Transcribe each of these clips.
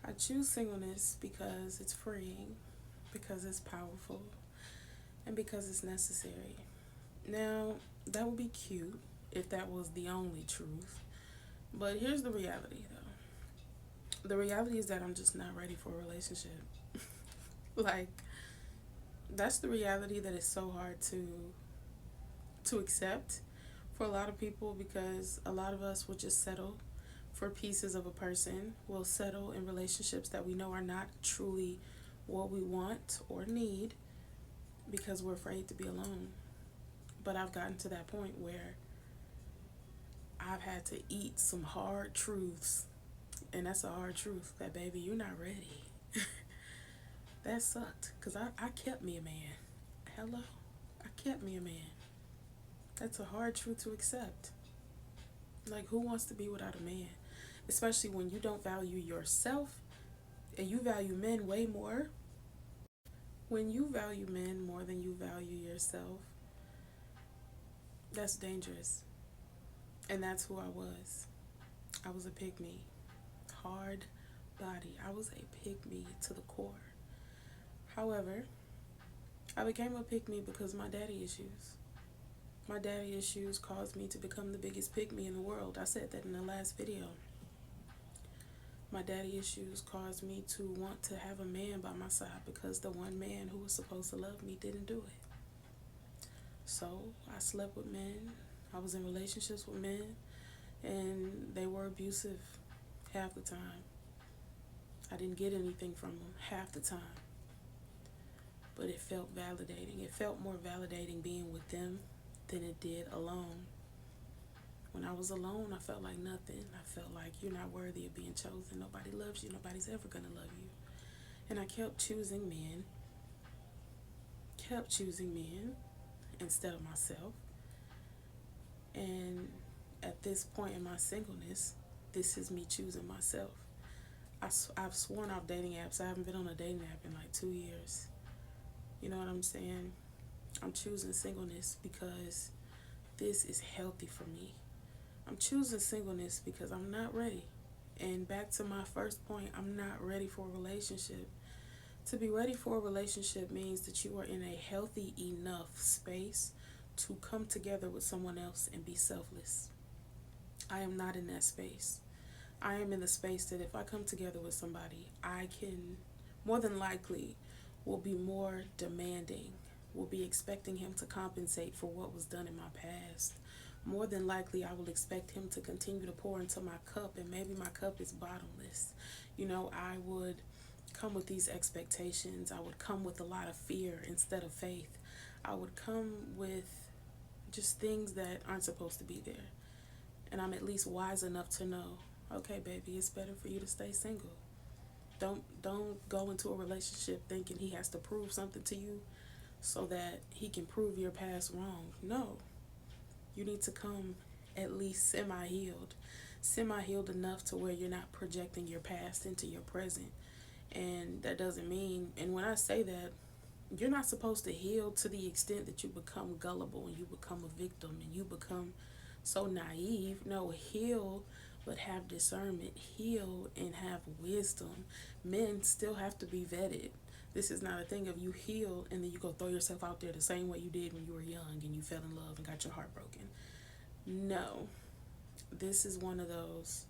I choose singleness because it's freeing, because it's powerful, and because it's necessary. Now, that would be cute if that was the only truth. But here's the reality, though. The reality is that I'm just not ready for a relationship. Like, that's the reality that is so hard to accept for a lot of people, because a lot of us will just settle for pieces of a person. We'll settle in relationships that we know are not truly what we want or need because we're afraid to be alone. But I've gotten to that point where I've had to eat some hard truths. And that's a hard truth that, baby, you're not ready. That sucked because I kept me a man. Hello? I kept me a man. That's a hard truth to accept. Like, who wants to be without a man? Especially when you don't value yourself and you value men way more. When you value men more than you value yourself, that's dangerous. And that's who I was. I was a pygmy. Hard body. I was a pygmy to the core. However, I became a pygmy because of my daddy issues. My daddy issues caused me to become the biggest pygmy in the world. I said that in the last video. My daddy issues caused me to want to have a man by my side because the one man who was supposed to love me didn't do it. So I slept with men. I was in relationships with men, and they were abusive half the time. I didn't get anything from them half the time. But it felt validating. It felt more validating being with them than it did alone. When I was alone, I felt like nothing. I felt like you're not worthy of being chosen. Nobody loves you. Nobody's ever going to love you. And I kept choosing men instead of myself. And at this point in my singleness, this is me choosing myself. I've sworn off dating apps. I haven't been on a dating app in like 2 years. You know what I'm saying? I'm choosing singleness because this is healthy for me. I'm choosing singleness because I'm not ready. And back to my first point, I'm not ready for a relationship. To be ready for a relationship means that you are in a healthy enough space to come together with someone else and be selfless. I am not in that space. I am in the space that if I come together with somebody, I can, more than likely, will be more demanding, will be expecting him to compensate for what was done in my past. More than likely, I will expect him to continue to pour into my cup, and maybe my cup is bottomless. I would come with these expectations. I would come with a lot of fear instead of faith. I would come with just things that aren't supposed to be there. And I'm at least wise enough to know, okay, baby, it's better for you to stay single. Don't go into a relationship thinking he has to prove something to you so that he can prove your past wrong. No. You need to come at least semi-healed enough to where you're not projecting your past into your present. And that doesn't mean, and when I say that, you're not supposed to heal to the extent that you become gullible and you become a victim and you become so naive. No, heal, but have discernment. Heal and have wisdom. Men still have to be vetted. This is not a thing of you heal and then you go throw yourself out there the same way you did when you were young and you fell in love and got your heart broken. No, this is one of those,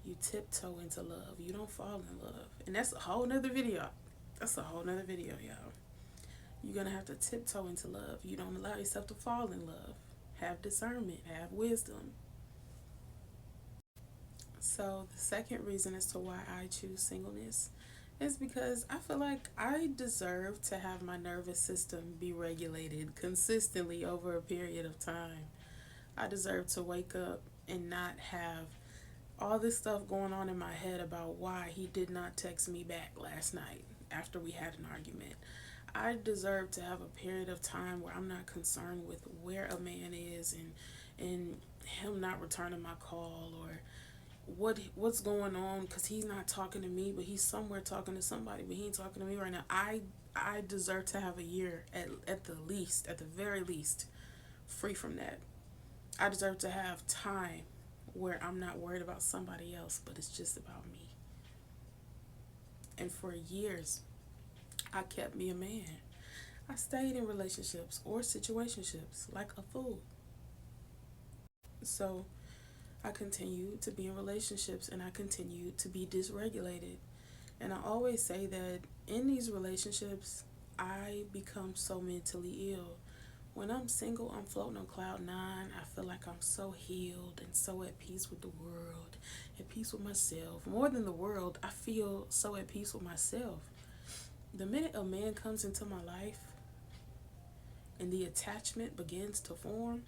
you tiptoe into love. You don't fall in love. And that's a whole nother video. Y'all. You're going to have to tiptoe into love. You don't allow yourself to fall in love. Have discernment. Have wisdom. So the second reason as to why I choose singleness is because I feel like I deserve to have my nervous system be regulated consistently over a period of time. I deserve to wake up and not have all this stuff going on in my head about why he did not text me back last night after we had an argument. I deserve to have a period of time where I'm not concerned with where a man is and him not returning my call or what's going on, because he's not talking to me, but he's somewhere talking to somebody, but he ain't talking to me right now. I deserve to have a year at the very least, free from that. I deserve to have time where I'm not worried about somebody else, but it's just about me. And for years, I kept me a man. I stayed in relationships or situationships like a fool. So I continued to be in relationships and I continued to be dysregulated. And I always say that in these relationships, I become so mentally ill. When I'm single, I'm floating on cloud nine. I feel like I'm so healed and so at peace with the world, at peace with myself. More than the world, I feel so at peace with myself. The minute a man comes into my life and the attachment begins to form,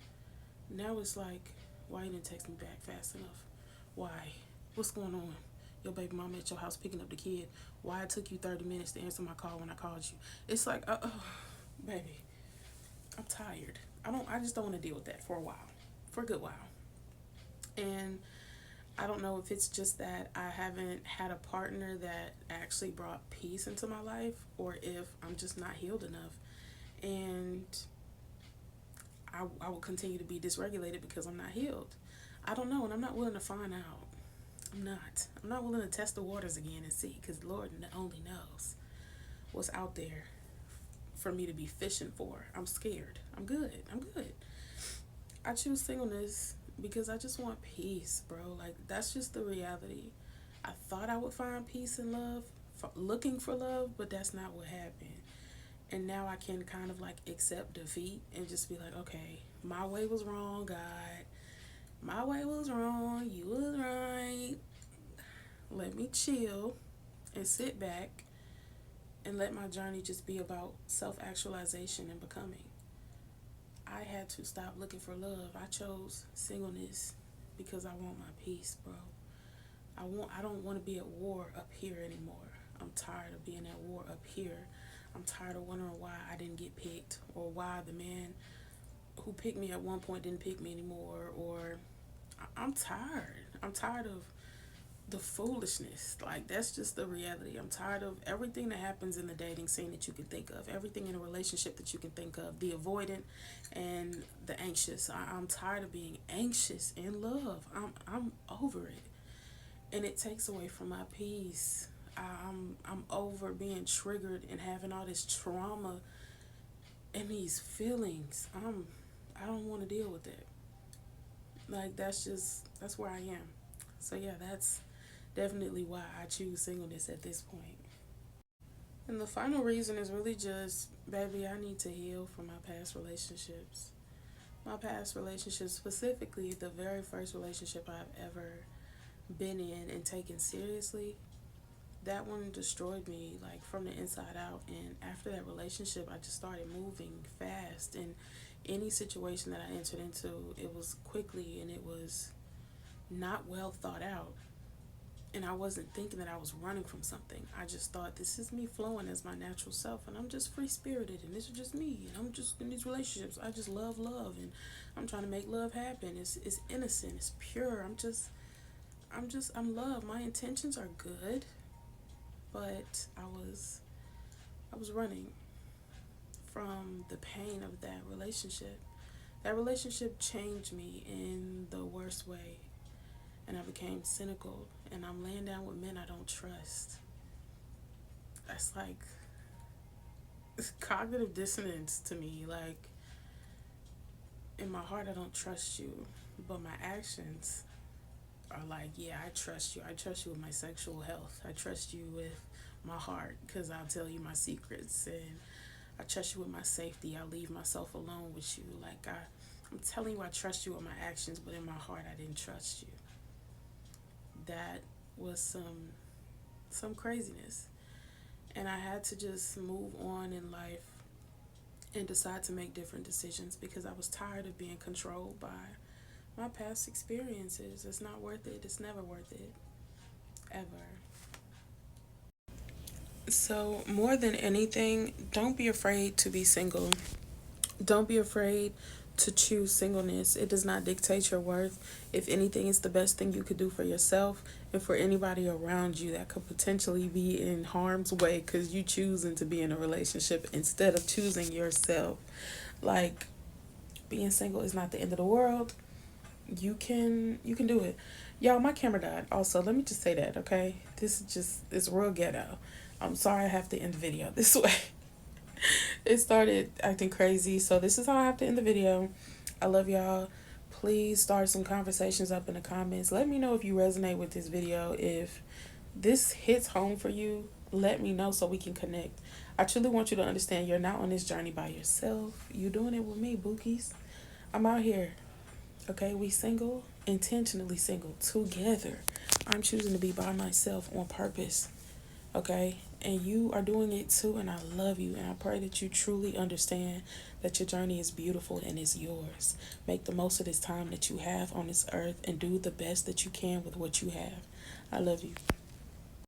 now it's like, why you didn't text me back fast enough? Why? What's going on? Your baby mama at your house picking up the kid. Why it took you 30 minutes to answer my call when I called you? It's like, baby, I'm tired. I just don't want to deal with that for a while. For a good while. And I don't know if it's just that I haven't had a partner that actually brought peace into my life or if I'm just not healed enough. And I will continue to be dysregulated because I'm not healed. I don't know, and I'm not willing to find out. I'm not. I'm not willing to test the waters again and see, because Lord only knows what's out there for me to be fishing for. I'm scared. I'm good. I'm good. I choose singleness because I just want peace, bro. Like, that's just the reality. I thought I would find peace and love, looking for love, but that's not what happened. And now I can kind of like accept defeat and just be like, okay, my way was wrong, God. My way was wrong. You was right. Let me chill and sit back and let my journey just be about self-actualization and becoming. I had to stop looking for love. I chose singleness because I want my peace, bro. I don't want to be at war up here anymore. I'm tired of being at war up here. I'm tired of wondering why I didn't get picked, or why the man who picked me at one point didn't pick me anymore, or I'm tired. I'm tired of the foolishness. Like, that's just the reality. I'm tired of everything that happens in the dating scene that you can think of, everything in a relationship that you can think of, the avoidant and the anxious. I'm tired of being anxious in love. I'm over it, and it takes away from my peace. I'm over being triggered and having all this trauma and these feelings. I don't want to deal with it. Like, that's where I am. So yeah, that's definitely why I choose singleness at this point. And the final reason is really just, baby, I need to heal from my past relationships. My past relationships, specifically the very first relationship I've ever been in and taken seriously, that one destroyed me, like, from the inside out. And after that relationship, I just started moving fast. And any situation that I entered into, it was quickly and it was not well thought out. And I wasn't thinking that I was running from something. I just thought, this is me flowing as my natural self, and I'm just free spirited, and this is just me, and I'm just in these relationships. I just love love, and I'm trying to make love happen. It's innocent, it's pure. I'm love. My intentions are good, but I was running from the pain of that relationship. That relationship changed me in the worst way, and I became cynical, and I'm laying down with men I don't trust. That's like cognitive dissonance to me. Like, in my heart, I don't trust you, but my actions are like, yeah, I trust you. I trust you with my sexual health. I trust you with my heart because I'll tell you my secrets, and I trust you with my safety. I'll leave myself alone with you. Like, I'm telling you I trust you with my actions, but in my heart I didn't trust you. That was some craziness. And I had to just move on in life and decide to make different decisions because I was tired of being controlled by my past experiences. It's not worth it. It's never worth it. Ever. So, more than anything, don't be afraid to be single. Don't be afraid to choose singleness. It does not dictate your worth. If anything, it's the best thing you could do for yourself and for anybody around you that could potentially be in harm's way because you choosing to be in a relationship instead of choosing yourself. Like, being single is not the end of the world. You can do it. Y'all, my camera died. Also, let me just say that, okay? This is just, it's real ghetto. I'm sorry I have to end the video this way. It started acting crazy, so this is how I have to end the video. I love y'all. Please start some conversations up in the comments. Let me know if you resonate with this video. If this hits home for you, let me know so we can connect. I truly want you to understand you're not on this journey by yourself. You're doing it with me, Bookies. I'm out here. Okay, we single, intentionally single, together. I'm choosing to be by myself on purpose. Okay, and you are doing it too, and I love you, and I pray that you truly understand that your journey is beautiful and is yours. Make the most of this time that you have on this earth and do the best that you can with what you have. I love you.